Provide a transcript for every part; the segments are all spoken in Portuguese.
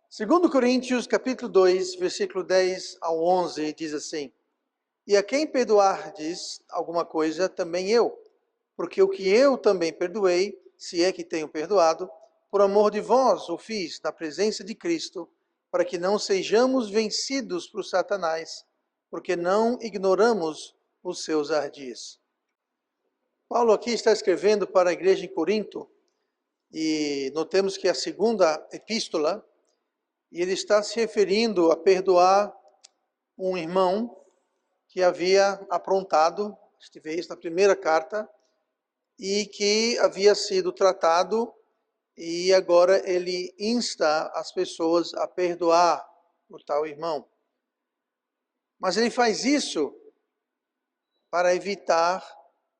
Segundo Coríntios, capítulo 2, versículo 10 ao 11, diz assim: E a quem perdoardes alguma coisa, também eu, porque o que eu também perdoei, se é que tenho perdoado, por amor de vós o fiz, na presença de Cristo, para que não sejamos vencidos por Satanás, porque não ignoramos os seus ardis. Paulo aqui está escrevendo para a igreja em Corinto, e notemos que é a segunda epístola, e ele está se referindo a perdoar um irmão que havia aprontado, estive isso na primeira carta, e que havia sido tratado, e agora ele insta as pessoas a perdoar o tal irmão. Mas ele faz isso para evitar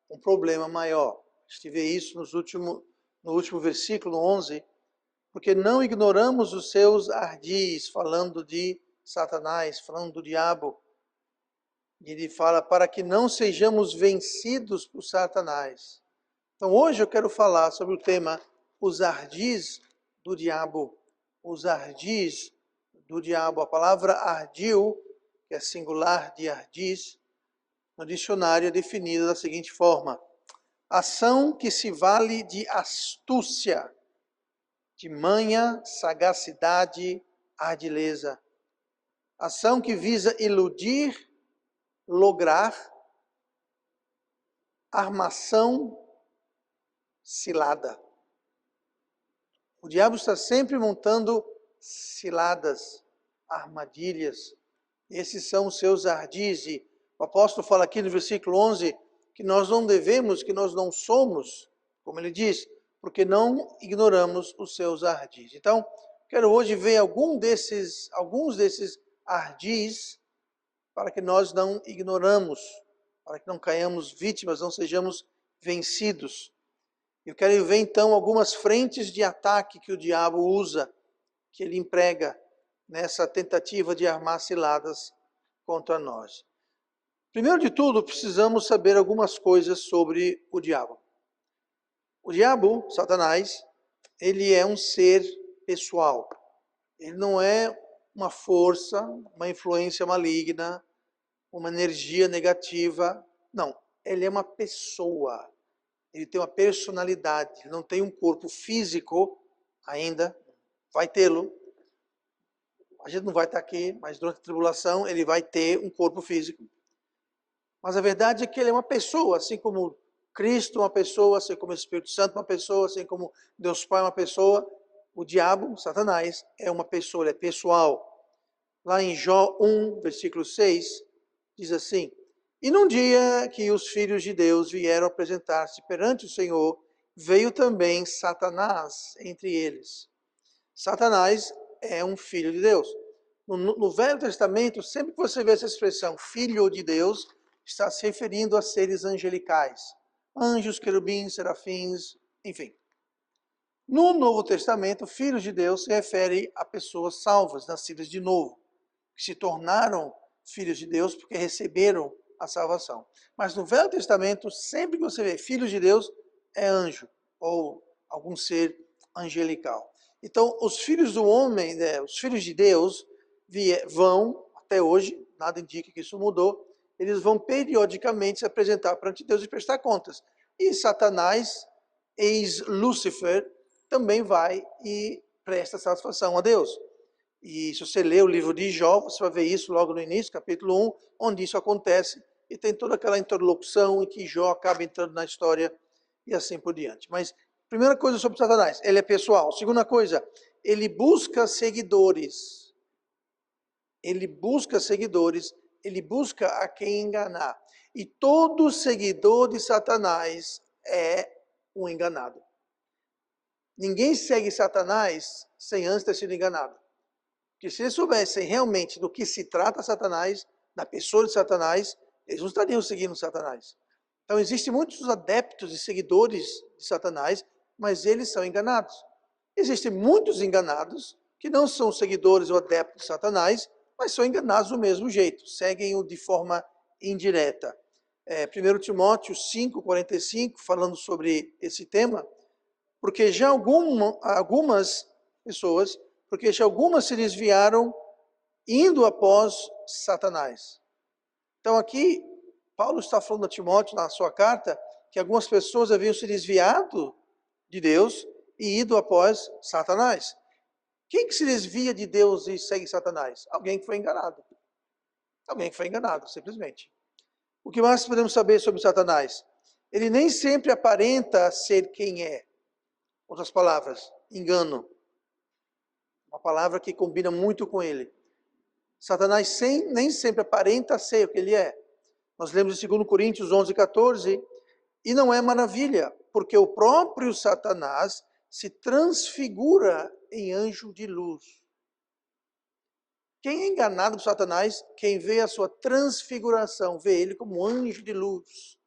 um problema maior. Estive isso no último versículo 11, porque não ignoramos os seus ardis, falando de Satanás, falando do diabo. E ele fala para que não sejamos vencidos por Satanás. Então hoje eu quero falar sobre o tema os ardis do diabo. Os ardis do diabo. A palavra ardil, que é singular de ardis, no dicionário é definida da seguinte forma: ação que se vale de astúcia, de manha, sagacidade, ardileza. Ação que visa iludir, lograr, armação, cilada. O diabo está sempre montando ciladas, armadilhas. Esses são os seus ardis. E o apóstolo fala aqui no versículo 11 que nós não devemos, que nós não somos, como ele diz, porque não ignoramos os seus ardis. Então, quero hoje ver alguns desses ardis para que nós não ignoramos, para que não caiamos vítimas, não sejamos vencidos. Eu quero ver então algumas frentes de ataque que o diabo usa, que ele emprega nessa tentativa de armar ciladas contra nós. Primeiro de tudo, precisamos saber algumas coisas sobre o diabo. O diabo, Satanás, ele é um ser pessoal. Ele não é uma força, uma influência maligna, uma energia negativa. Não, ele é uma pessoa. Ele tem uma personalidade. Ele não tem um corpo físico ainda, vai tê-lo. A gente não vai estar aqui, mas durante a tribulação ele vai ter um corpo físico. Mas a verdade é que ele é uma pessoa, assim como Cristo é uma pessoa, assim como o Espírito Santo é uma pessoa, assim como Deus Pai é uma pessoa. O diabo, Satanás, é uma pessoa, ele é pessoal. Lá em Jó 1, versículo 6, diz assim: E num dia que os filhos de Deus vieram apresentar-se perante o Senhor, veio também Satanás entre eles. Satanás é um filho de Deus. No Velho Testamento, sempre que você vê essa expressão filho de Deus, está se referindo a seres angelicais. Anjos, querubins, serafins, enfim. No Novo Testamento, filhos de Deus se refere a pessoas salvas, nascidas de novo, que se tornaram filhos de Deus porque receberam a salvação. Mas no Velho Testamento, sempre que você vê filhos de Deus, é anjo ou algum ser angelical. Então, os filhos do homem, os filhos de Deus, vão, até hoje, nada indica que isso mudou, eles vão periodicamente se apresentar perante Deus e prestar contas. E Satanás, ex-Lúcifer, também vai e presta satisfação a Deus. E se você ler o livro de Jó, você vai ver isso logo no início, capítulo 1, onde isso acontece, e tem toda aquela interlocução em que Jó acaba entrando na história e assim por diante. Mas, primeira coisa sobre Satanás, ele é pessoal. Segunda coisa, ele busca seguidores. Ele busca seguidores, ele busca a quem enganar. E todo seguidor de Satanás é um enganado. Ninguém segue Satanás sem antes ter sido enganado. Porque se eles soubessem realmente do que se trata Satanás, da pessoa de Satanás, eles não estariam seguindo Satanás. Então existem muitos adeptos e seguidores de Satanás, mas eles são enganados. Existem muitos enganados que não são seguidores ou adeptos de Satanás, mas são enganados do mesmo jeito, seguem-o de forma indireta. 1 Timóteo 5,45, falando sobre esse tema, porque já algumas pessoas, porque já algumas se desviaram indo após Satanás. Então aqui, Paulo está falando a Timóteo na sua carta, que algumas pessoas haviam se desviado de Deus e ido após Satanás. Quem que se desvia de Deus e segue Satanás? Alguém que foi enganado. Alguém que foi enganado, simplesmente. O que mais podemos saber sobre Satanás? Ele nem sempre aparenta ser quem é. Outras palavras, engano. Uma palavra que combina muito com ele. Satanás nem sempre aparenta ser o que ele é. Nós lemos em 2 Coríntios 11:14, e não é maravilha, porque o próprio Satanás se transfigura em anjo de luz. Quem é enganado por Satanás, quem vê a sua transfiguração, vê ele como anjo de luz.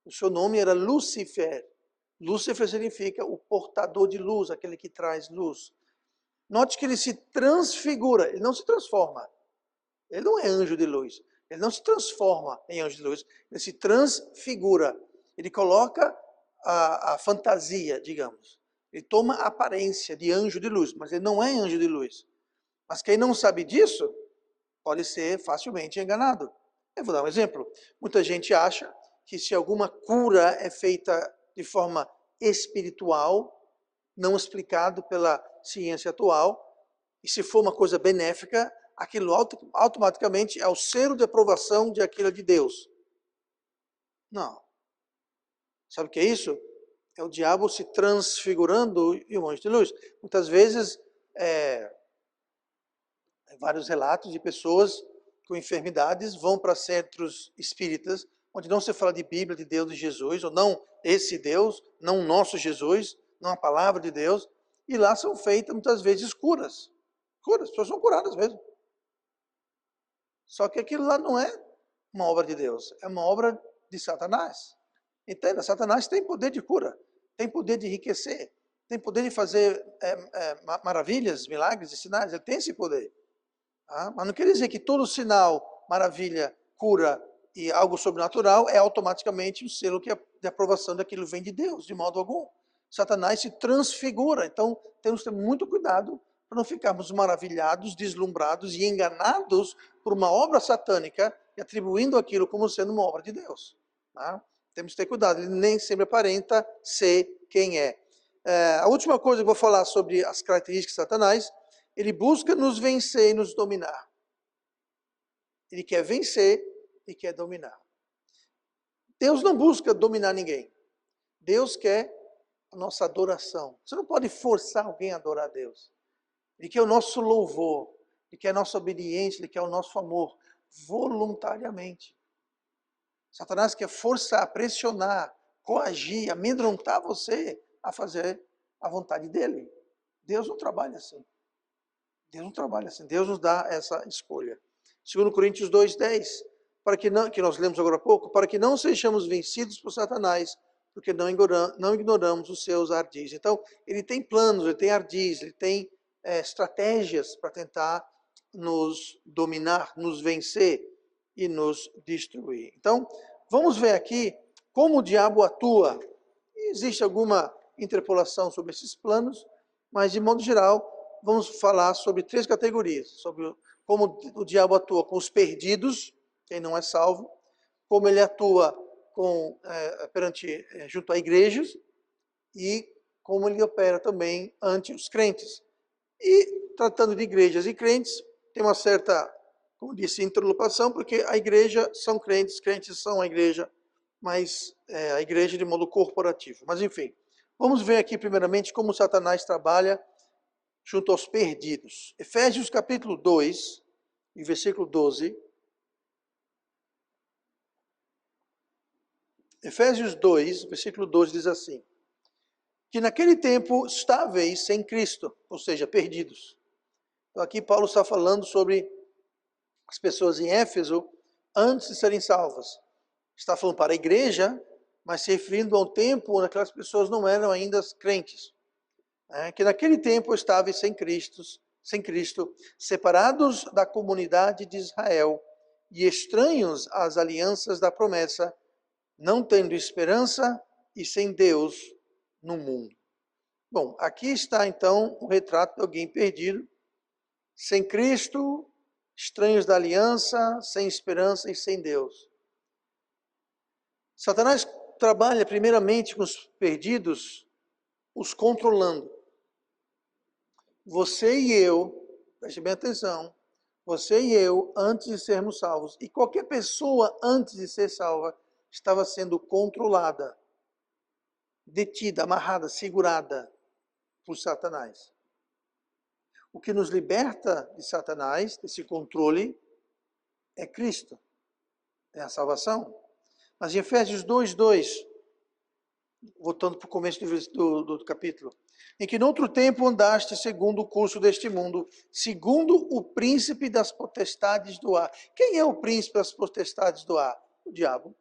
O seu nome era Lúcifer. Lúcifer significa o portador de luz, aquele que traz luz. Note que ele se transfigura, ele não se transforma. Ele não é anjo de luz. Ele não se transforma em anjo de luz. Ele se transfigura. Ele coloca a fantasia, digamos. Ele toma a aparência de anjo de luz, mas ele não é anjo de luz. Mas quem não sabe disso, pode ser facilmente enganado. Eu vou dar um exemplo. Muita gente acha que se alguma cura é feita de forma espiritual, não explicado pela ciência atual, e se for uma coisa benéfica, aquilo automaticamente é o selo de aprovação de aquilo de Deus. Não. Sabe o que é isso? É o diabo se transfigurando em um anjo de luz. Muitas vezes, vários relatos de pessoas com enfermidades vão para centros espíritas, onde não se fala de Bíblia, de Deus, de Jesus, ou não esse Deus, não o nosso Jesus, não a palavra de Deus, e lá são feitas muitas vezes curas. Curas, as pessoas são curadas mesmo. Só que aquilo lá não é uma obra de Deus, é uma obra de Satanás. Entenda, Satanás tem poder de cura, tem poder de enriquecer, tem poder de fazer maravilhas, milagres e sinais, ele tem esse poder. Tá? Mas não quer dizer que todo sinal, maravilha, cura e algo sobrenatural é automaticamente um selo de aprovação daquilo vem de Deus, de modo algum. Satanás se transfigura, então temos que ter muito cuidado para não ficarmos maravilhados, deslumbrados e enganados por uma obra satânica e atribuindo aquilo como sendo uma obra de Deus. Tá? Temos que ter cuidado, ele nem sempre aparenta ser quem é. A última coisa que eu vou falar sobre as características de Satanás, ele busca nos vencer e nos dominar. Ele quer vencer e quer dominar. Deus não busca dominar ninguém. Deus quer a nossa adoração. Você não pode forçar alguém a adorar a Deus. Ele quer o nosso louvor, Ele quer a nossa obediência, Ele quer o nosso amor, voluntariamente. Satanás quer forçar, pressionar, coagir, amedrontar você a fazer a vontade dele. Deus não trabalha assim. Deus não trabalha assim. Deus nos dá essa escolha. 2 Coríntios 2:10, que nós lemos agora há pouco, para que não sejamos vencidos por Satanás, porque não ignoramos os seus ardis. Então, ele tem planos, ele tem ardis, ele tem estratégias para tentar nos dominar, nos vencer e nos destruir. Então, vamos ver aqui como o diabo atua. Existe alguma interpolação sobre esses planos, mas de modo geral, vamos falar sobre 3 categorias, sobre como o diabo atua com os perdidos, quem não é salvo, como ele atua junto a igrejas e como ele opera também ante os crentes. E tratando de igrejas e crentes, tem uma certa, como disse, interlocução, porque a igreja são crentes, crentes são a igreja, mas a igreja de modo corporativo. Mas enfim, vamos ver aqui primeiramente como Satanás trabalha junto aos perdidos. Efésios capítulo 2, versículo 12. Efésios 2, versículo 12 diz assim: que naquele tempo estáveis sem Cristo, ou seja, perdidos. Então aqui Paulo está falando sobre as pessoas em Éfeso antes de serem salvas. Está falando para a igreja, mas se referindo ao tempo onde aquelas pessoas não eram ainda crentes. Que naquele tempo estáveis sem Cristo, separados da comunidade de Israel e estranhos às alianças da promessa, não tendo esperança e sem Deus no mundo. Bom, aqui está então o retrato de alguém perdido, sem Cristo, estranhos da aliança, sem esperança e sem Deus. Satanás trabalha primeiramente com os perdidos, os controlando. Você e eu, preste bem atenção, você e eu, antes de sermos salvos, e qualquer pessoa antes de ser salva, estava sendo controlada, detida, amarrada, segurada por Satanás. O que nos liberta de Satanás, desse controle, é Cristo, é a salvação. Mas em Efésios 2:2, voltando para o começo do capítulo, em que noutro tempo andaste segundo o curso deste mundo, segundo o príncipe das potestades do ar. Quem é o príncipe das potestades do ar? O diabo.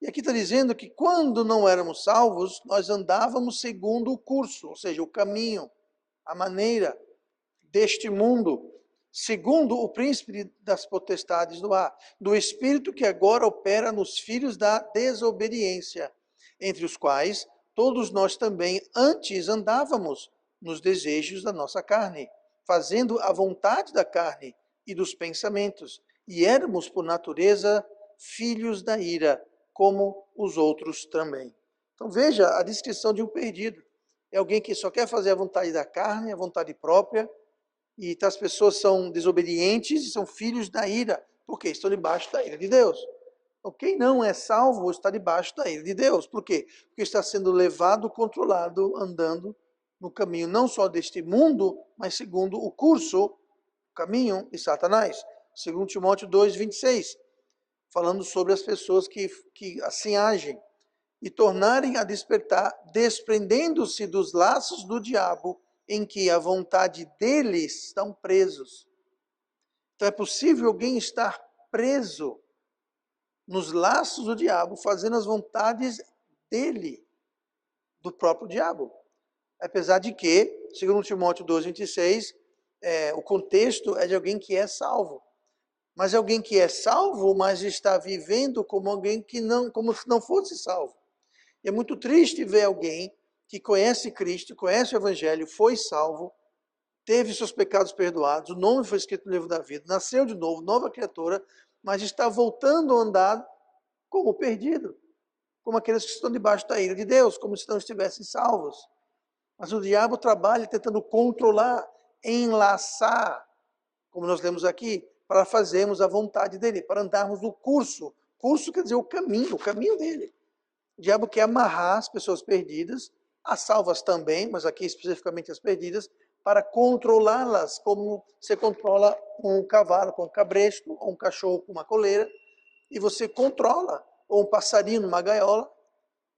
E aqui está dizendo que quando não éramos salvos, nós andávamos segundo o curso, ou seja, o caminho, a maneira deste mundo, segundo o príncipe das potestades do ar, do espírito que agora opera nos filhos da desobediência, entre os quais todos nós também antes andávamos nos desejos da nossa carne, fazendo a vontade da carne e dos pensamentos, e éramos por natureza filhos da ira, como os outros também. Então veja a descrição de um perdido. É alguém que só quer fazer a vontade da carne, a vontade própria, e as pessoas são desobedientes e são filhos da ira, porque estão debaixo da ira de Deus. Então, quem não é salvo está debaixo da ira de Deus. Por quê? Porque está sendo levado, controlado, andando no caminho não só deste mundo, mas segundo o curso, o caminho de Satanás. Segundo Timóteo 2:26, falando sobre as pessoas que assim agem e tornarem a despertar, desprendendo-se dos laços do diabo, em que a vontade deles estão presos. Então é possível alguém estar preso nos laços do diabo, fazendo as vontades dele, do próprio diabo. Apesar de que, segundo Timóteo 2:26, o contexto é de alguém que é salvo. Mas é alguém que é salvo, mas está vivendo como alguém que não, como se não fosse salvo. E é muito triste ver alguém que conhece Cristo, conhece o Evangelho, foi salvo, teve seus pecados perdoados, o nome foi escrito no livro da vida, nasceu de novo, nova criatura, mas está voltando a andar como perdido, como aqueles que estão debaixo da ira de Deus, como se não estivessem salvos. Mas o diabo trabalha tentando controlar, enlaçar, como nós lemos aqui, para fazermos a vontade dele, para andarmos no curso. Curso quer dizer o caminho dele. O diabo quer amarrar as pessoas perdidas, as salvas também, mas aqui especificamente as perdidas, para controlá-las, como você controla um cavalo com um cabresto, ou um cachorro com uma coleira, e você controla, ou um passarinho numa gaiola,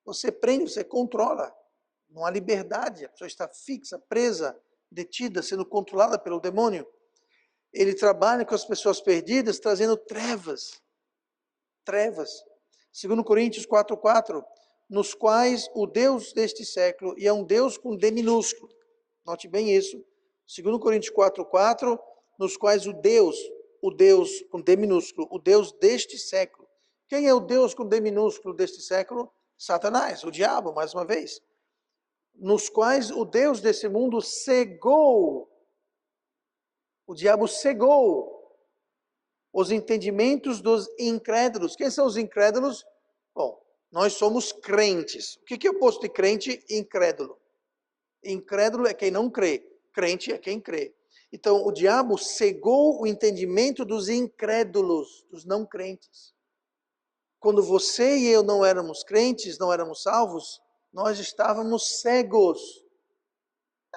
você prende, você controla. Não há liberdade, a pessoa está fixa, presa, detida, sendo controlada pelo demônio. Ele trabalha com as pessoas perdidas, trazendo trevas. Trevas. Segundo Coríntios 4:4, nos quais o Deus deste século, e é um Deus com D minúsculo, note bem isso, segundo Coríntios 4:4, nos quais o Deus com D minúsculo, o Deus deste século. Quem é o Deus com D minúsculo deste século? Satanás, o diabo, mais uma vez. Nos quais o Deus desse mundo cegou, o diabo cegou os entendimentos dos incrédulos. Quem são os incrédulos? Bom, nós somos crentes. O que é o oposto de crente? Incrédulo. Incrédulo é quem não crê. Crente é quem crê. Então, o diabo cegou o entendimento dos incrédulos, dos não crentes. Quando você e eu não éramos crentes, não éramos salvos, nós estávamos cegos.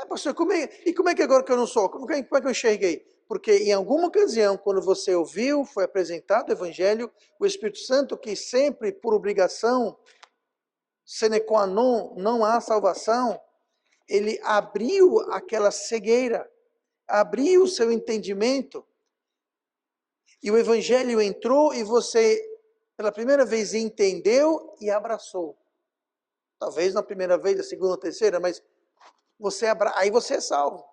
Pastor, como é que agora que eu não sou? Como é que eu enxerguei? Porque em alguma ocasião, quando você ouviu, foi apresentado o Evangelho, o Espírito Santo, que sempre, por obrigação, sine qua non, não há salvação, ele abriu aquela cegueira, abriu o seu entendimento, e o Evangelho entrou e você, pela primeira vez, entendeu e abraçou. Talvez na primeira vez, na segunda, na terceira, mas aí você é salvo.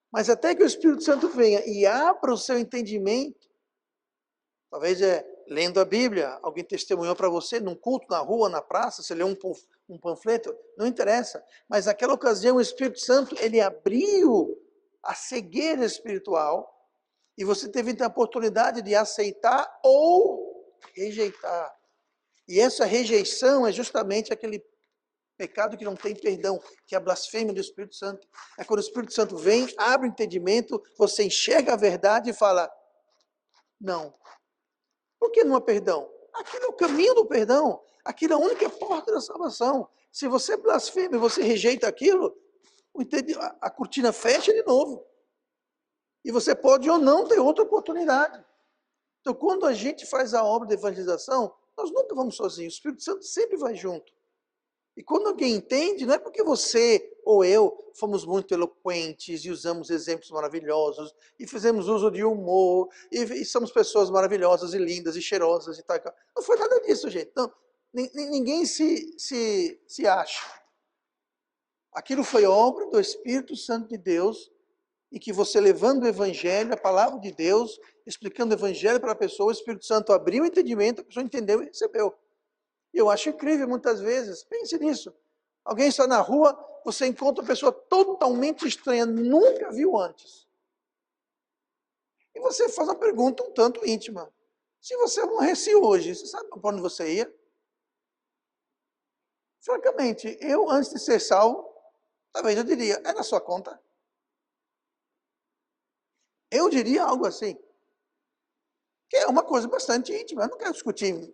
Mas até que o Espírito Santo venha e abra o seu entendimento, Talvez lendo a Bíblia, alguém testemunhou para você, num culto, na rua, na praça, você leu um panfleto, não interessa. Mas naquela ocasião o Espírito Santo, ele abriu a cegueira espiritual e você teve a oportunidade de aceitar ou rejeitar. E essa rejeição é justamente aquele pecado que não tem perdão, que é a blasfêmia do Espírito Santo. É quando o Espírito Santo vem, abre o entendimento, você enxerga a verdade e fala, não. Por que não há perdão? Aquilo é o caminho do perdão. Aquilo é a única porta da salvação. Se você blasfema e você rejeita aquilo, a cortina fecha de novo. E você pode ou não ter outra oportunidade. Então, quando a gente faz a obra de evangelização, nós nunca vamos sozinhos. O Espírito Santo sempre vai junto. E quando alguém entende, não é porque você ou eu fomos muito eloquentes e usamos exemplos maravilhosos e fizemos uso de humor e somos pessoas maravilhosas e lindas e cheirosas e tal. Não foi nada disso, gente. Não, ninguém se acha. Aquilo foi obra do Espírito Santo de Deus e que você levando o Evangelho, a palavra de Deus, explicando o Evangelho para a pessoa, o Espírito Santo abriu o entendimento, a pessoa entendeu e recebeu. E eu acho incrível muitas vezes, pense nisso. Alguém está na rua, você encontra uma pessoa totalmente estranha, nunca viu antes. E você faz uma pergunta um tanto íntima. Se você morresse hoje, você sabe para onde você ia? Francamente, eu antes de ser salvo, talvez eu diria, é na sua conta. Eu diria algo assim. Que é uma coisa bastante íntima. Eu não quero discutir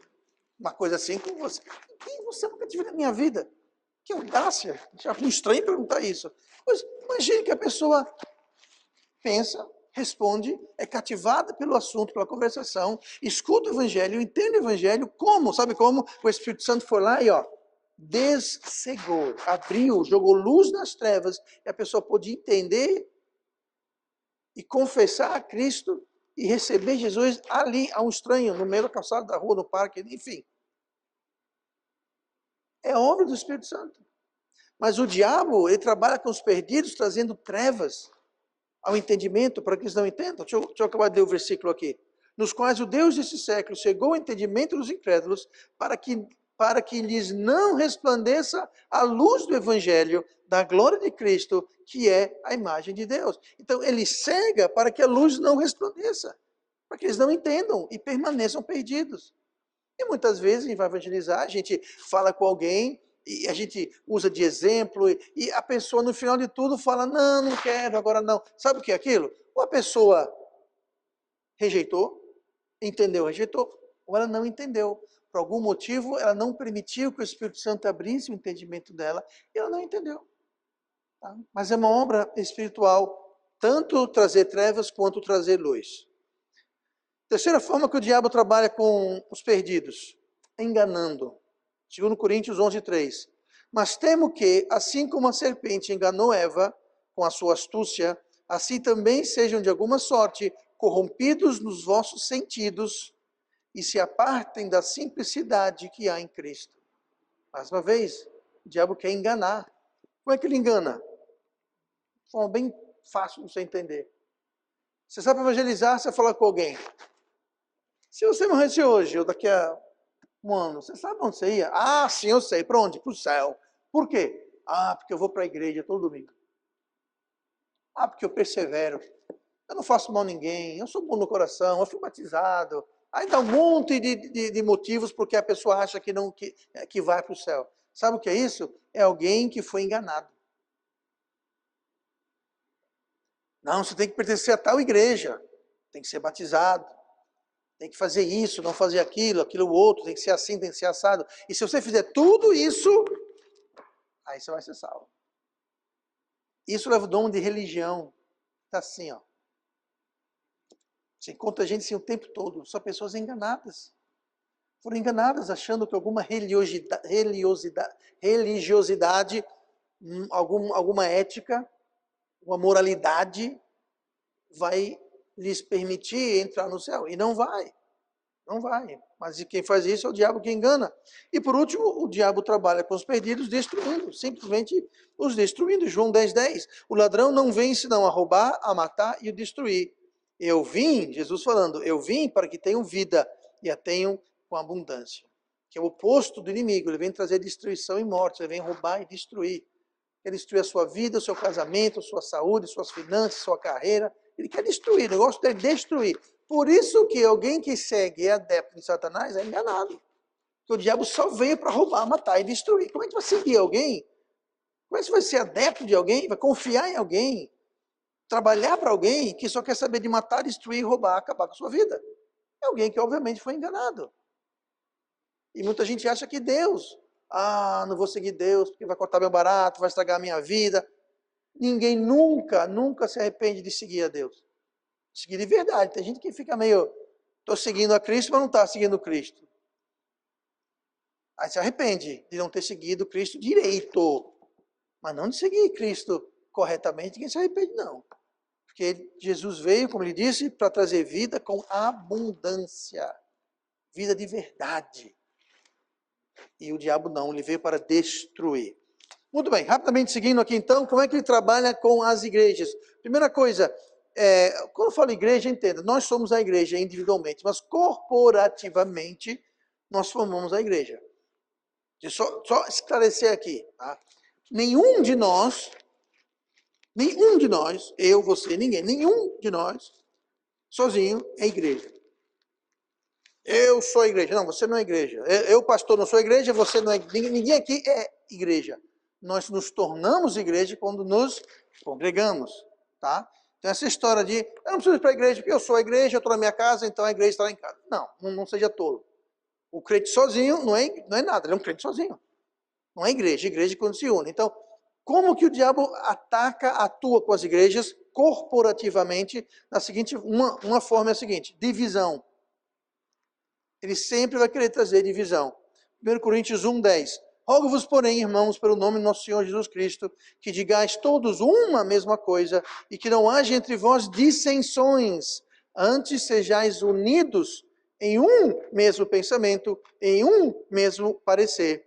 uma coisa assim com você. Quem você nunca tive na minha vida? Que audácia. Já fui estranho perguntar isso. Mas imagine que a pessoa pensa, responde, é cativada pelo assunto, pela conversação, escuta o Evangelho, entende o Evangelho, como? Sabe como? O Espírito Santo foi lá e descegou, abriu, jogou luz nas trevas, e a pessoa pôde entender e confessar a Cristo e receber Jesus ali, a um estranho, no meio da calçada da rua, no parque, enfim. É obra do Espírito Santo. Mas o diabo, ele trabalha com os perdidos, trazendo trevas ao entendimento, para que eles não entendam. Deixa eu acabar de ler o versículo aqui. Nos quais o Deus desse século chegou ao entendimento dos incrédulos, para que lhes não resplandeça a luz do Evangelho, da glória de Cristo, que é a imagem de Deus. Então, ele cega para que a luz não resplandeça, para que eles não entendam e permaneçam perdidos. E muitas vezes, a gente vai evangelizar, a gente fala com alguém, e a gente usa de exemplo, e a pessoa no final de tudo fala, não quero, agora não. Sabe o que é aquilo? Ou a pessoa rejeitou, entendeu, rejeitou, ou ela não entendeu. Por algum motivo, ela não permitiu que o Espírito Santo abrisse o entendimento dela, e ela não entendeu. Tá? Mas é uma obra espiritual, tanto trazer trevas quanto trazer luz. Terceira forma que o diabo trabalha com os perdidos, enganando. 2 Coríntios 11:3. Mas temo que, assim como a serpente enganou Eva com a sua astúcia, assim também sejam de alguma sorte corrompidos nos vossos sentidos e se apartem da simplicidade que há em Cristo. Mais uma vez, o diabo quer enganar. Como é que ele engana? De forma bem fácil de você entender. Você sabe evangelizar, você fala com alguém. Se você morresse hoje ou daqui a um ano, você sabe onde você ia? Ah, sim, eu sei. Para onde? Para o céu. Por quê? Ah, porque eu vou para a igreja todo domingo. Ah, porque eu persevero. Eu não faço mal a ninguém. Eu sou bom no coração. Eu fui batizado. Aí dá um monte de motivos porque a pessoa acha que vai para o céu. Sabe o que é isso? É alguém que foi enganado. Não, você tem que pertencer a tal igreja. Tem que ser batizado. Tem que fazer isso, não fazer aquilo outro, tem que ser assim, tem que ser assado. E se você fizer tudo isso, aí você vai ser salvo. Isso leva o nome de religião. Está assim, ó. Você encontra gente assim o tempo todo, são pessoas enganadas. Foram enganadas achando que alguma religiosidade, alguma ética, uma moralidade vai lhes permitir entrar no céu. E não vai. Não vai. Mas quem faz isso é o diabo que engana. E por último, o diabo trabalha com os perdidos, destruindo, simplesmente os destruindo. João 10:10. O ladrão não vem senão a roubar, a matar e a destruir. Eu vim, Jesus falando, eu vim para que tenham vida e a tenham com abundância. Que é o oposto do inimigo, ele vem trazer destruição e morte, ele vem roubar e destruir. Quer destruir a sua vida, o seu casamento, a sua saúde, suas finanças, sua carreira. Ele quer destruir, o negócio dele é destruir. Por isso que alguém que segue e é adepto de Satanás é enganado. Porque o diabo só veio para roubar, matar e destruir. Como é que vai seguir alguém? Como é que você vai ser adepto de alguém? Vai confiar em alguém? Trabalhar para alguém que só quer saber de matar, destruir, roubar, acabar com a sua vida? É alguém que obviamente foi enganado. E muita gente acha que Deus, não vou seguir Deus porque vai cortar meu barato, vai estragar a minha vida. Ninguém nunca se arrepende de seguir a Deus. Seguir de verdade. Tem gente que fica meio, estou seguindo a Cristo, mas não está seguindo Cristo. Aí se arrepende de não ter seguido Cristo direito. Mas não de seguir Cristo corretamente, ninguém se arrepende não. Porque Jesus veio, como ele disse, para trazer vida com abundância. Vida de verdade. E o diabo não, ele veio para destruir. Muito bem, rapidamente seguindo aqui então, como é que ele trabalha com as igrejas? Primeira coisa, quando eu falo igreja, entenda, nós somos a igreja individualmente, mas corporativamente nós formamos a igreja. Deixa eu só esclarecer aqui, tá? Nenhum de nós, eu, você, ninguém, nenhum de nós, sozinho, é igreja. Eu sou a igreja. Não, você não é igreja. Eu, pastor, não sou igreja, você não é. Ninguém aqui é igreja. Nós nos tornamos igreja quando nos congregamos, tá? Então essa história de, eu não preciso ir para a igreja, porque eu sou a igreja, eu estou na minha casa, então a igreja está lá em casa. Não seja tolo. O crente sozinho não é nada, ele é um crente sozinho. Não é igreja, igreja quando se une. Então, como que o diabo atua com as igrejas corporativamente? Na seguinte, uma forma é a seguinte, divisão. Ele sempre vai querer trazer divisão. 1 Coríntios 1:10. Rogo-vos, porém, irmãos, pelo nome do nosso Senhor Jesus Cristo, que digais todos uma mesma coisa, e que não haja entre vós dissensões, antes sejais unidos em um mesmo pensamento, em um mesmo parecer.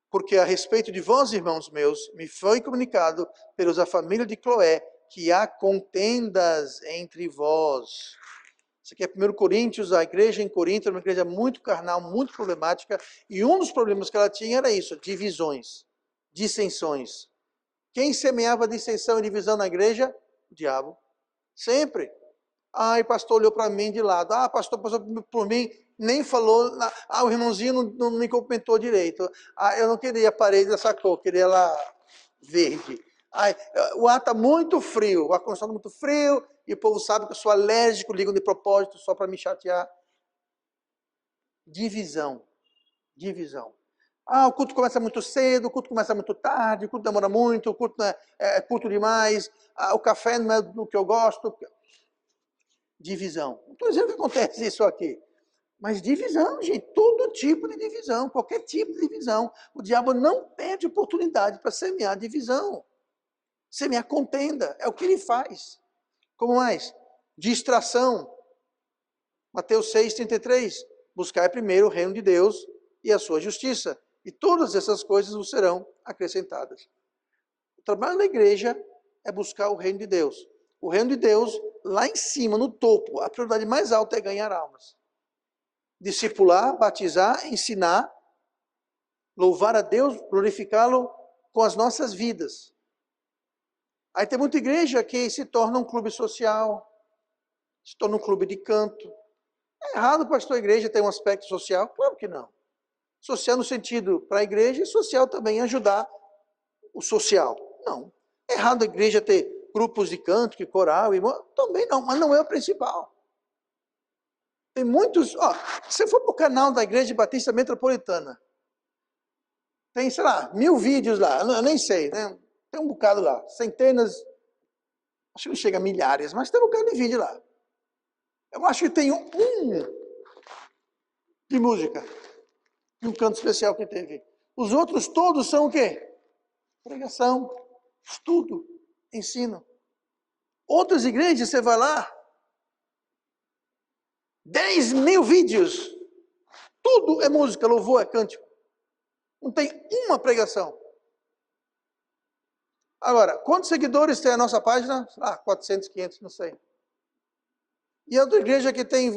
Porque a respeito de vós, irmãos meus, me foi comunicado pelos da família de Cloé, que há contendas entre vós. Isso aqui é 1 Coríntios, a igreja em Corinto era uma igreja muito carnal, muito problemática, e um dos problemas que ela tinha era isso, divisões, dissensões. Quem semeava dissensão e divisão na igreja? O diabo. Sempre. O pastor olhou para mim de lado. Pastor passou por mim, nem falou. O irmãozinho não me cumprimentou direito. Eu não queria a parede dessa cor, queria ela verde. O ar está muito frio, o ar-condicionado muito frio, e o povo sabe que eu sou alérgico, ligam de propósito só para me chatear. Divisão. O culto começa muito cedo, o culto começa muito tarde, o culto demora muito, o culto é curto demais, o café não é do que eu gosto. Divisão. Não estou dizendo que acontece isso aqui. Mas divisão, gente, todo tipo de divisão, qualquer tipo de divisão. O diabo não perde oportunidade para semear divisão. Semear contenda, é o que ele faz. Como mais? Distração. Mateus 6,33. Buscai primeiro o reino de Deus e a sua justiça, e todas essas coisas vos serão acrescentadas. O trabalho da igreja é buscar o reino de Deus. O reino de Deus, lá em cima, no topo, a prioridade mais alta é ganhar almas. Discipular, batizar, ensinar, louvar a Deus, glorificá-lo com as nossas vidas. Aí tem muita igreja que se torna um clube social, se torna um clube de canto. É errado, pastor, a igreja ter um aspecto social? Claro que não. Social no sentido para a igreja e social também ajudar o social. Não. É errado a igreja ter grupos de canto, que coral, também não, mas não é o principal. Tem muitos, se você for para o canal da Igreja Batista Metropolitana, tem, sei lá, 1000 vídeos lá, eu nem sei, né? Tem um bocado lá, centenas, acho que não chega a milhares, mas tem um bocado de vídeo lá. Eu acho que tem um de música, e um canto especial que teve. Os outros todos são o quê? Pregação, estudo, ensino. Outras igrejas, você vai lá, 10.000 vídeos, tudo é música, louvor, é cântico. Não tem uma pregação. Agora, quantos seguidores tem a nossa página? 400, 500, não sei. E a outra igreja que tem,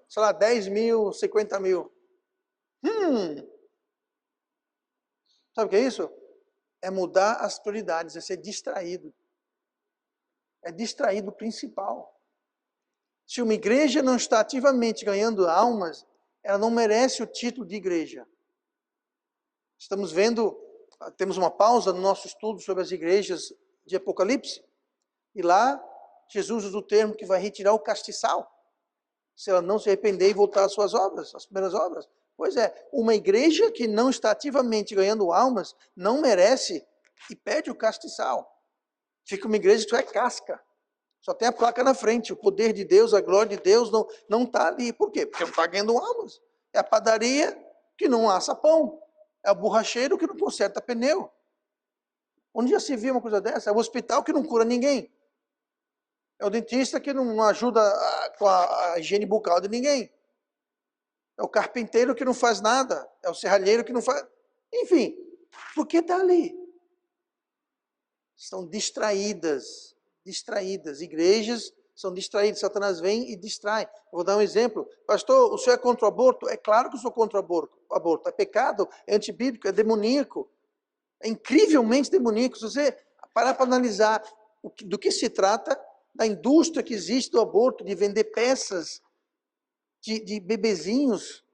sei lá, 10 mil, 50 mil. Sabe o que é isso? É mudar as prioridades, é ser distraído. É distraído do principal. Se uma igreja não está ativamente ganhando almas, ela não merece o título de igreja. Estamos vendo, temos uma pausa no nosso estudo sobre as igrejas de Apocalipse, e lá Jesus usa o termo que vai retirar o castiçal, se ela não se arrepender e voltar às suas obras, às primeiras obras. Pois é, uma igreja que não está ativamente ganhando almas, não merece e perde o castiçal. Fica uma igreja que é casca. Só tem a placa na frente, o poder de Deus, a glória de Deus não está ali. Por quê? Porque não está ganhando almas. É a padaria que não assa pão. É o borracheiro que não conserta pneu. Onde já se viu uma coisa dessa? É o hospital que não cura ninguém. É o dentista que não ajuda com a higiene bucal de ninguém. É o carpinteiro que não faz nada. É o serralheiro que não faz... Enfim, por que está ali? Estão distraídas. Igrejas são distraídas. Satanás vem e distrai. Eu vou dar um exemplo. Pastor, o senhor é contra o aborto? É claro que eu sou contra o aborto. É pecado, é antibíblico, é demoníaco. É incrivelmente demoníaco. Se você parar para analisar do que se trata, da indústria que existe do aborto, de vender peças de bebezinhos.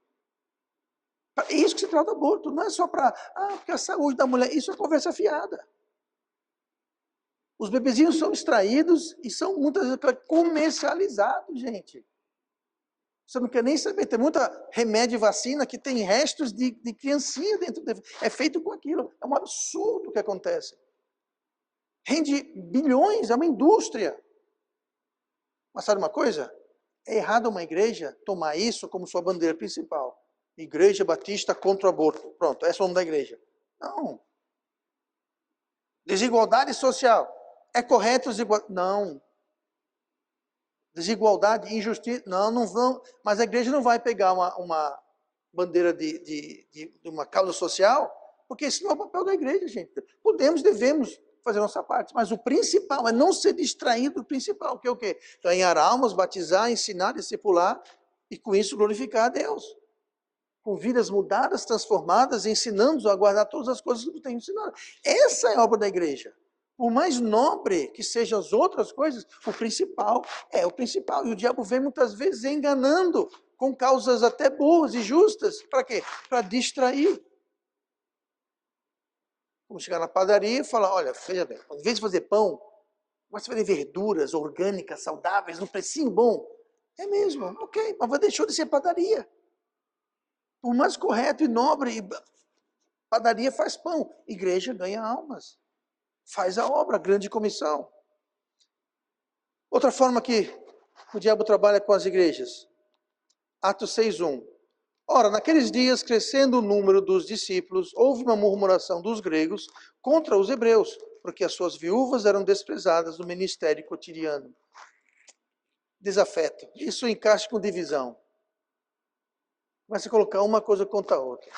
É isso que se trata do aborto. Não é só para porque a saúde da mulher. Isso é conversa fiada. Os bebezinhos são extraídos e são muitas vezes comercializados, gente. Você não quer nem saber. Tem muita remédio e vacina que tem restos de criancinha dentro. É feito com aquilo. É um absurdo o que acontece. Rende bilhões, é uma indústria. Mas sabe uma coisa? É errado uma igreja tomar isso como sua bandeira principal. Igreja Batista contra o aborto. Pronto, esse é o nome da igreja. Não. Desigualdade social. É correto desigualdade? Não. Desigualdade, injustiça? Não, não vão. Mas a igreja não vai pegar uma bandeira de uma causa social, porque isso não é o papel da igreja, gente. Podemos, devemos fazer a nossa parte, mas o principal é não ser distraído do principal, que é o quê? Ganhar almas, batizar, ensinar, discipular, e com isso glorificar a Deus. Com vidas mudadas, transformadas, ensinando-os a guardar todas as coisas que eu tenho ensinado. Essa é a obra da igreja. Por mais nobre que sejam as outras coisas, o principal é o principal. E o diabo vem muitas vezes enganando com causas até boas e justas. Para quê? Para distrair. Vamos chegar na padaria e falar, olha, veja bem, ao invés de fazer pão, vai fazer verduras orgânicas, saudáveis, num precinho bom. É mesmo, ok, mas deixou de ser padaria. Por mais correto e nobre, padaria faz pão, igreja ganha almas. Faz a obra, a grande comissão. Outra forma que o diabo trabalha com as igrejas. Atos 6:1. Ora, naqueles dias, crescendo o número dos discípulos, houve uma murmuração dos gregos contra os hebreus, porque as suas viúvas eram desprezadas no ministério cotidiano. Desafeto. Isso encaixa com divisão. Começa a colocar uma coisa contra a outra.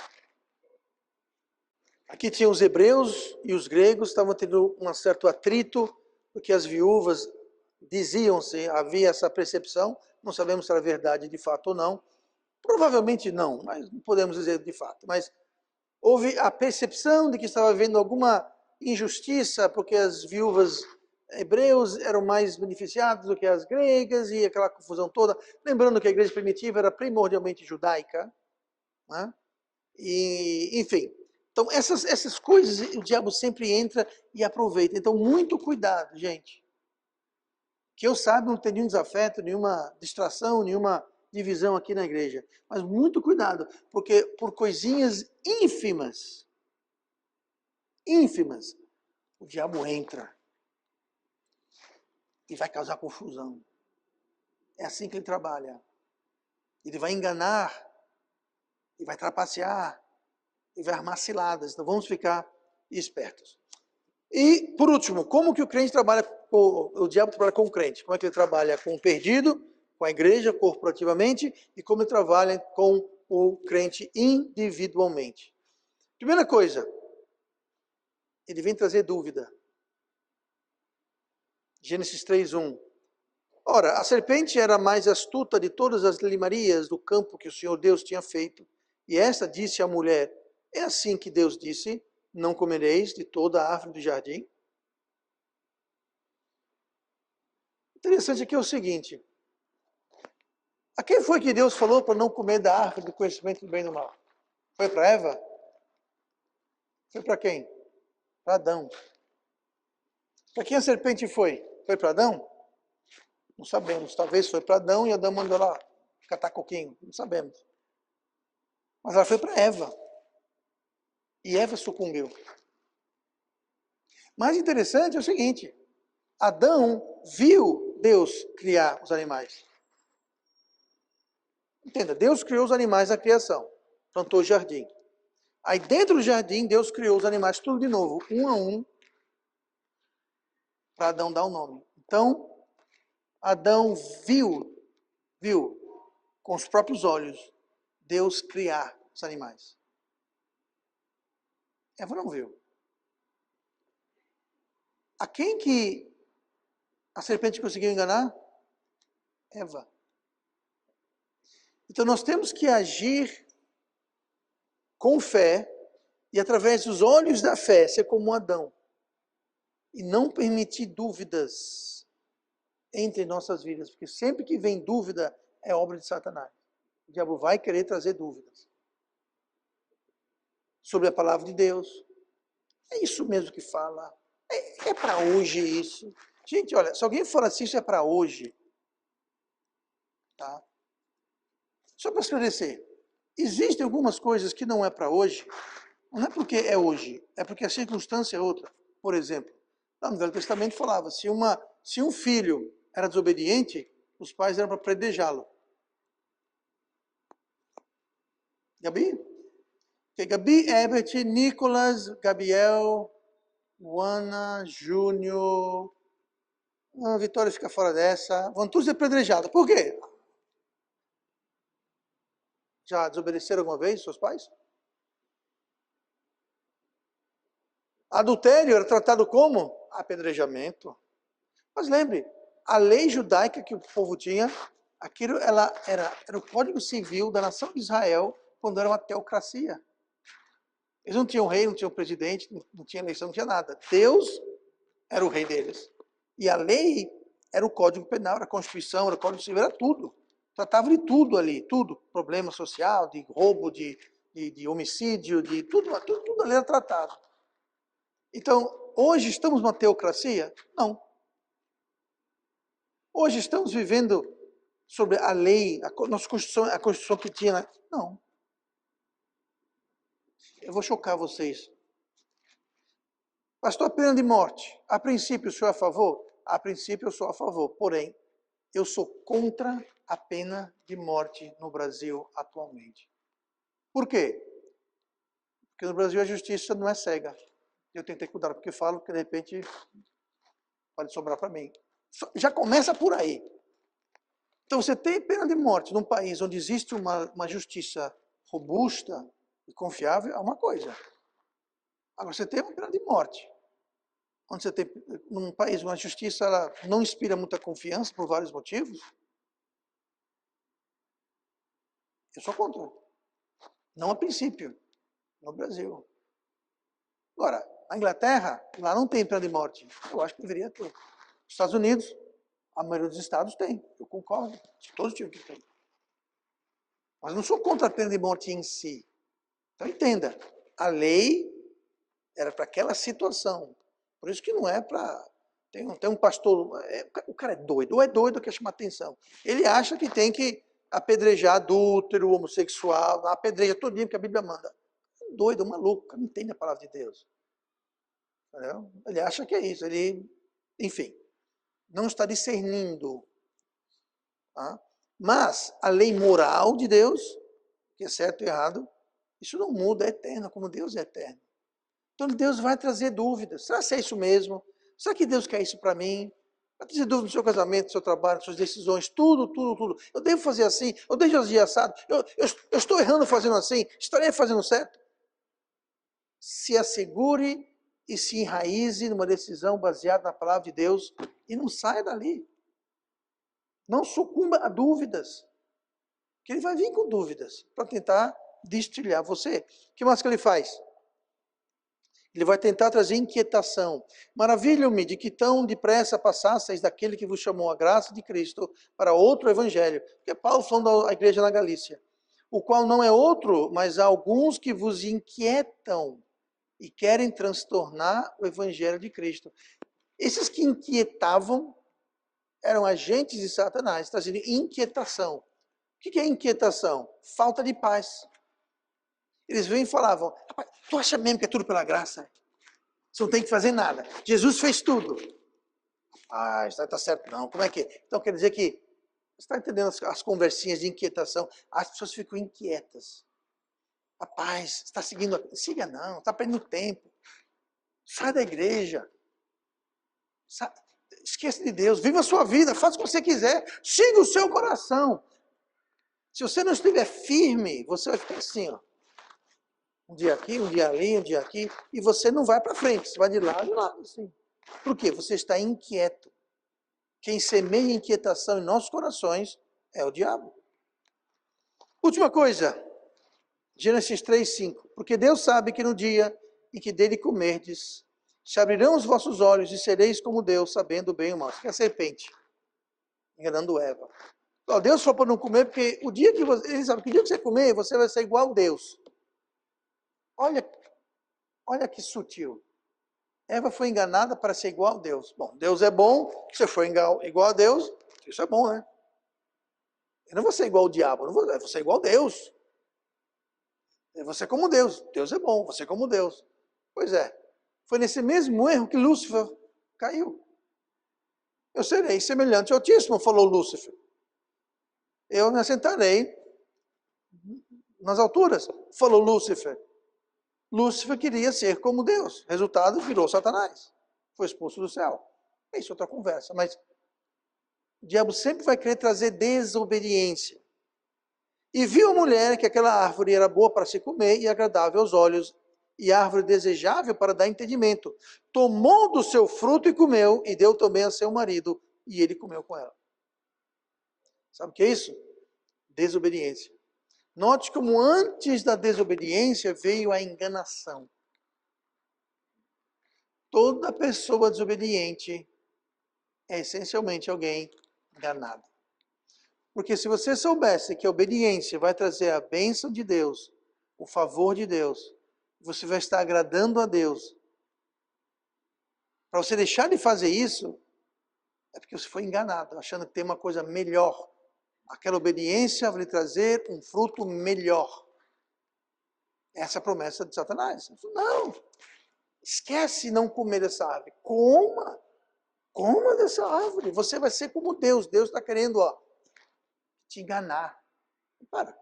Aqui tinha os hebreus e os gregos, estavam tendo um certo atrito, porque as viúvas diziam-se, havia essa percepção, não sabemos se era verdade de fato ou não, provavelmente não, mas não podemos dizer de fato, mas houve a percepção de que estava havendo alguma injustiça, porque as viúvas hebreus eram mais beneficiadas do que as gregas, e aquela confusão toda, lembrando que a igreja primitiva era primordialmente judaica, né? E, enfim, então essas coisas o diabo sempre entra e aproveita, então muito cuidado, gente. Que eu saiba, não tem nenhum desafeto, nenhuma distração, nenhuma divisão aqui na igreja. Mas muito cuidado, porque por coisinhas ínfimas, o diabo entra e vai causar confusão. É assim que ele trabalha. Ele vai enganar, e vai trapacear, e vai armar ciladas. Então vamos ficar espertos. E, por último, como que o crente trabalha, o diabo trabalha com o crente? Como é que ele trabalha com o perdido, com a igreja, corporativamente, e como ele trabalha com o crente individualmente? Primeira coisa, ele vem trazer dúvida. Gênesis 3:1. Ora, a serpente era a mais astuta de todas as limarias do campo que o Senhor Deus tinha feito. E esta disse à mulher: é assim que Deus disse: não comereis de toda a árvore do jardim? Interessante aqui é o seguinte: a quem foi que Deus falou para não comer da árvore do conhecimento do bem e do mal? Foi para Eva? Foi para quem? Para Adão. Para quem a serpente foi? Foi para Adão? Não sabemos. Talvez foi para Adão e Adão mandou lá catar coquinho. Não sabemos. Mas ela foi para Eva. E Eva sucumbiu. Mais interessante é o seguinte: Adão viu Deus criar os animais. Entenda, Deus criou os animais na criação. Plantou o jardim. Aí dentro do jardim, Deus criou os animais tudo de novo, um a um, para Adão dar o nome. Então, Adão viu com os próprios olhos Deus criar os animais. Eva não viu. A quem que a serpente conseguiu enganar? Eva. Então nós temos que agir com fé e através dos olhos da fé ser como Adão e não permitir dúvidas entre nossas vidas, porque sempre que vem dúvida é obra de Satanás. O diabo vai querer trazer dúvidas sobre a palavra de Deus. É isso mesmo que fala. É para hoje isso. Gente, olha, se alguém for assim, isso é para hoje. Tá? Só para esclarecer, existem algumas coisas que não é para hoje, não é porque é hoje, é porque a circunstância é outra. Por exemplo, lá no Velho Testamento falava, se um filho era desobediente, os pais eram para predejá-lo. Gabi? Okay, Gabi, Herbert, Nicolas, Gabriel, Juana, Júnior, a Vitória fica fora dessa, vão todos ser apedrejados. Por quê? Já desobedeceram alguma vez seus pais? Adultério era tratado como? Apedrejamento. Mas lembre, a lei judaica que o povo tinha, aquilo era o código civil da nação de Israel quando era uma teocracia. Eles não tinham rei, não tinham presidente, não tinha eleição, não tinha nada. Deus era o rei deles. E a lei era o código penal, era a Constituição, era o código civil, era tudo. Tratava de tudo ali, tudo. Problema social, de roubo, de homicídio, de tudo ali era tratado. Então, hoje estamos numa teocracia? Não. Hoje estamos vivendo sobre a lei, a Constituição que tinha. Não. Eu vou chocar vocês. Pastor, pena de morte. A princípio, o senhor é a favor? A princípio, eu sou a favor. Porém, eu sou contra a pena de morte no Brasil atualmente. Por quê? Porque no Brasil a justiça não é cega. Eu tenho que ter cuidado porque falo, porque de repente pode sobrar para mim. Já começa por aí. Então você tem pena de morte num país onde existe uma justiça robusta e confiável, é uma coisa. Agora você tem uma pena de morte, onde você tem num país uma justiça ela não inspira muita confiança por vários motivos. Eu sou contra. Não a princípio, no Brasil. Agora, na Inglaterra, lá não tem pena de morte. Eu acho que deveria ter. Nos Estados Unidos, a maioria dos estados tem. Eu concordo. Todos tinham que ter. Mas não sou contra a pena de morte em si. Então entenda, a lei era para aquela situação. Por isso que não é para... Tem um pastor, o cara é doido, ou é doido ou quer chamar atenção. Ele acha que tem que apedrejar adúltero, homossexual, apedreja todo dia que a Bíblia manda. É doido, é maluco, não entende a palavra de Deus. Entendeu? Ele acha que é isso, enfim, não está discernindo. Tá? Mas a lei moral de Deus, que é certo e errado, isso não muda, é eterno, como Deus é eterno. Então Deus vai trazer dúvidas. Será que é isso mesmo? Será que Deus quer isso para mim? Vai trazer dúvidas no seu casamento, no seu trabalho, nas suas decisões, tudo. Eu devo fazer assim? Eu devo agir assado? Eu estou errando fazendo assim? Estarei fazendo certo? Se assegure e se enraize numa decisão baseada na palavra de Deus e não saia dali. Não sucumba a dúvidas. Que ele vai vir com dúvidas para tentar destilhar você. O que mais que ele faz? Ele vai tentar trazer inquietação. Maravilho-me de que tão depressa passasseis daquele que vos chamou a graça de Cristo para outro evangelho. Que é Paulo falando da igreja na Galícia. O qual não é outro, mas há alguns que vos inquietam e querem transtornar o evangelho de Cristo. Esses que inquietavam eram agentes de Satanás, trazendo inquietação. O que é inquietação? Falta de paz. Eles vêm e falavam, tu acha mesmo que é tudo pela graça? Você não tem que fazer nada. Jesus fez tudo. Ah, isso está certo não. Como é que é? Então quer dizer que, você está entendendo as conversinhas de inquietação? As pessoas ficam inquietas. Rapaz, está seguindo, siga não, está perdendo tempo. Sai da igreja. Esqueça de Deus, viva a sua vida, faça o que você quiser, siga o seu coração. Se você não estiver firme, você vai ficar assim, ó. Um dia aqui, um dia ali, um dia aqui, e você não vai para frente, você vai de lado, assim. Por quê? Você está inquieto. Quem semeia inquietação em nossos corações é o diabo. Última coisa, Gênesis 3:5. Porque Deus sabe que no dia em que dele comerdes, se abrirão os vossos olhos e sereis como Deus, sabendo o bem e o mal. Isso que é a serpente, enganando Eva. Deus falou para não comer, porque o dia que você, ele sabe que o dia que você comer, você vai ser igual a Deus. Olha que sutil. Eva foi enganada para ser igual a Deus. Bom, Deus é bom, se você for igual a Deus, isso é bom, né? Eu não vou ser igual ao diabo, eu vou ser igual a Deus. Você é como Deus. Deus é bom, você é como Deus. Pois é. Foi nesse mesmo erro que Lúcifer caiu. Eu serei semelhante ao Altíssimo, falou Lúcifer. Eu me assentarei nas alturas, falou Lúcifer. Lúcifer queria ser como Deus. Resultado, virou Satanás. Foi expulso do céu. Isso é outra conversa, mas o diabo sempre vai querer trazer desobediência. E viu a mulher que aquela árvore era boa para se comer e agradável aos olhos, e árvore desejável para dar entendimento. Tomou do seu fruto e comeu, e deu também a seu marido, e ele comeu com ela. Sabe o que é isso? Desobediência. Note como antes da desobediência veio a enganação. Toda pessoa desobediente é essencialmente alguém enganado. Porque se você soubesse que a obediência vai trazer a bênção de Deus, o favor de Deus, você vai estar agradando a Deus. Para você deixar de fazer isso, é porque você foi enganado, achando que tem uma coisa melhor. Aquela obediência vai lhe trazer um fruto melhor. Essa é a promessa de Satanás. Não, esquece não comer dessa árvore. Coma dessa árvore. Você vai ser como Deus. Deus está querendo, te enganar. Para.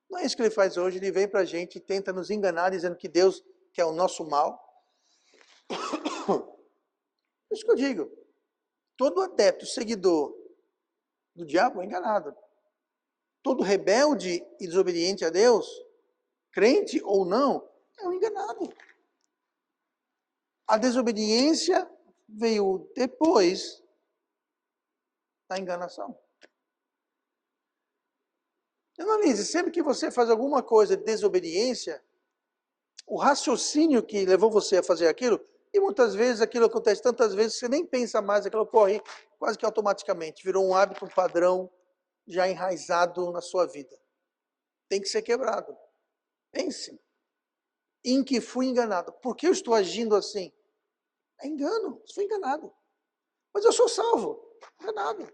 Não é isso que ele faz hoje. Ele vem para a gente e tenta nos enganar, dizendo que Deus quer o nosso mal. É isso que eu digo. Todo adepto, seguidor do diabo é enganado. Todo rebelde e desobediente a Deus, crente ou não, é um enganado. A desobediência veio depois da enganação. Analise, sempre que você faz alguma coisa de desobediência, o raciocínio que levou você a fazer aquilo, e muitas vezes aquilo acontece tantas vezes que você nem pensa mais, aquilo ocorre quase que automaticamente, virou um hábito, um padrão já enraizado na sua vida. Tem que ser quebrado. Pense. Em que fui enganado. Por que eu estou agindo assim? É engano. Eu fui enganado. Mas eu sou salvo. Enganado.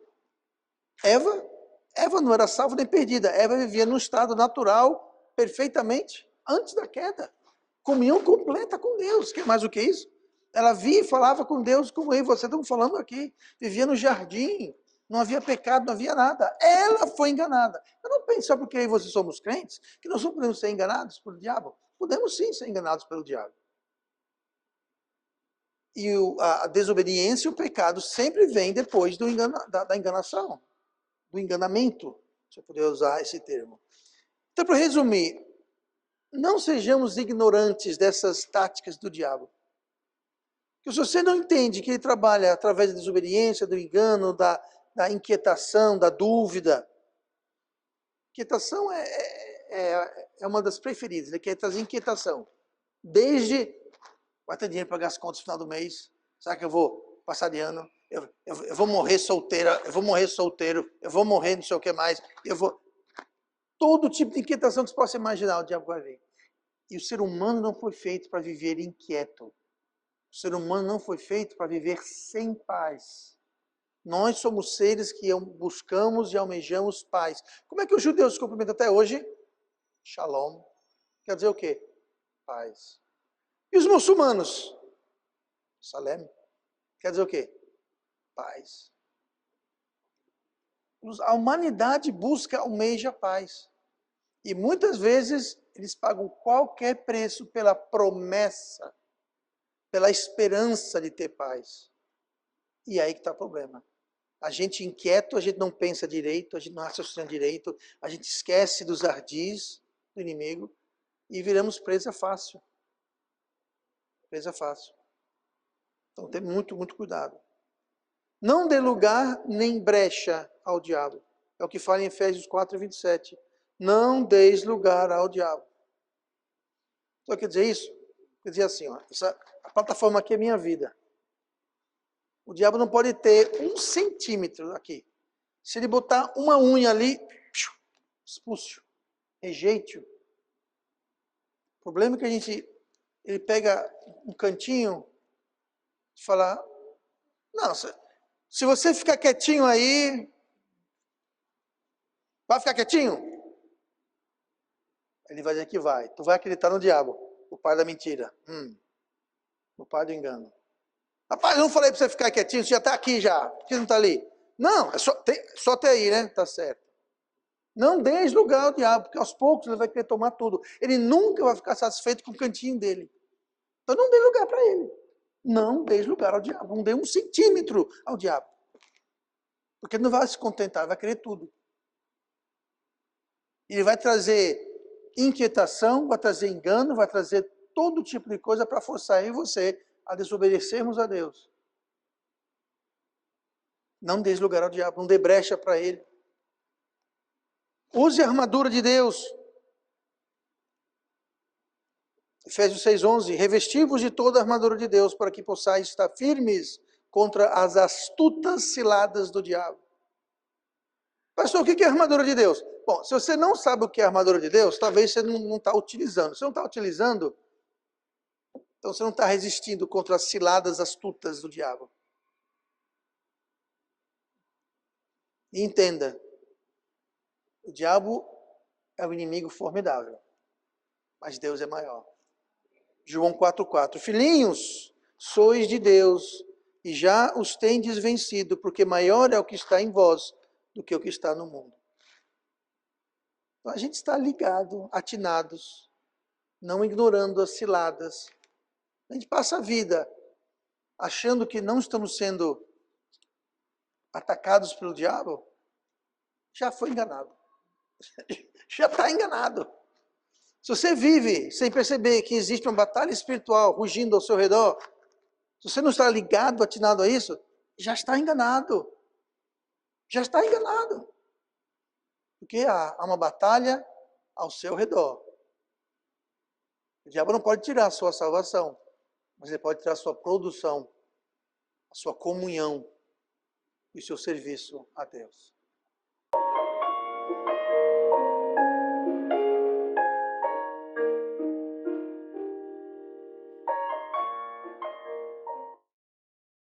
Eva não era salva nem perdida. Eva vivia num estado natural, perfeitamente, antes da queda. Comunhão completa com Deus. Quer mais do que isso? Ela via e falava com Deus como eu e você estamos falando aqui. Vivia no jardim. Não havia pecado, não havia nada. Ela foi enganada. Eu não penso só porque eu e você somos crentes que nós não podemos ser enganados pelo diabo. Podemos sim ser enganados pelo diabo. E a desobediência e o pecado sempre vem depois da enganação, do enganamento, se eu puder usar esse termo. Então, para resumir, não sejamos ignorantes dessas táticas do diabo. Que se você não entende que ele trabalha através da desobediência, do engano, da inquietação, da dúvida. Inquietação é uma das preferidas, né? Que é trazer inquietação. Desde, vai ter dinheiro para pagar as contas no final do mês? Será que eu vou passar de ano? Eu vou morrer solteira, eu vou morrer solteiro, eu vou morrer não sei o que mais, todo tipo de inquietação que você possa imaginar, o diabo vai vir. E o ser humano não foi feito para viver inquieto. O ser humano não foi feito para viver sem paz. Nós somos seres que buscamos e almejamos paz. Como é que os judeus se cumprimentam até hoje? Shalom. Quer dizer o quê? Paz. E os muçulmanos? Salem. Quer dizer o quê? Paz. A humanidade busca, almeja paz. E muitas vezes eles pagam qualquer preço pela promessa, pela esperança de ter paz. E aí que está o problema. A gente inquieto, a gente não pensa direito, a gente não raciocina direito, a gente esquece dos ardis do inimigo e viramos presa fácil. Presa fácil. Então tem muito, muito cuidado. Não dê lugar nem brecha ao diabo. É o que fala em Efésios 4:27. Não deis lugar ao diabo. Então quer dizer isso? Quer dizer assim, ó, a plataforma aqui é minha vida. O diabo não pode ter 1 centímetro aqui. Se ele botar uma unha ali, expulso, rejeite-o. O problema é que ele pega um cantinho e fala, não, se você ficar quietinho aí, vai ficar quietinho? Ele vai dizer que vai. Tu vai acreditar no diabo, o pai da mentira. O pai do engano. Rapaz, eu não falei para você ficar quietinho, você já está aqui já. Por que não está ali? Não, é só até aí, né? Tá certo. Não deis lugar ao diabo, porque aos poucos ele vai querer tomar tudo. Ele nunca vai ficar satisfeito com o cantinho dele. Então não dê lugar para ele. Não deis lugar ao diabo. Não dê 1 centímetro ao diabo. Porque ele não vai se contentar, ele vai querer tudo. Ele vai trazer inquietação, vai trazer engano, vai trazer todo tipo de coisa para forçar eu e você a desobedecermos a Deus. Não dê lugar ao diabo, não dê brecha para ele. Use a armadura de Deus. Efésios 6:11, revesti-vos de toda a armadura de Deus para que possais estar firmes contra as astutas ciladas do diabo. Pastor, o que é a armadura de Deus? Bom, se você não sabe o que é a armadura de Deus, talvez você não está utilizando. Se não está utilizando, então você não está resistindo contra as ciladas astutas do diabo. E entenda, o diabo é um inimigo formidável, mas Deus é maior. João 4:4, filhinhos, sois de Deus, e já os tendes vencido, porque maior é o que está em vós do que o que está no mundo. Então a gente está ligado, atinados, não ignorando as ciladas. A gente passa a vida achando que não estamos sendo atacados pelo diabo, já foi enganado. Já está enganado. Se você vive sem perceber que existe uma batalha espiritual rugindo ao seu redor, se você não está ligado, atinado a isso, já está enganado. Já está enganado. Porque há uma batalha ao seu redor. O diabo não pode tirar a sua salvação, mas ele pode tirar a sua produção, a sua comunhão e o seu serviço a Deus.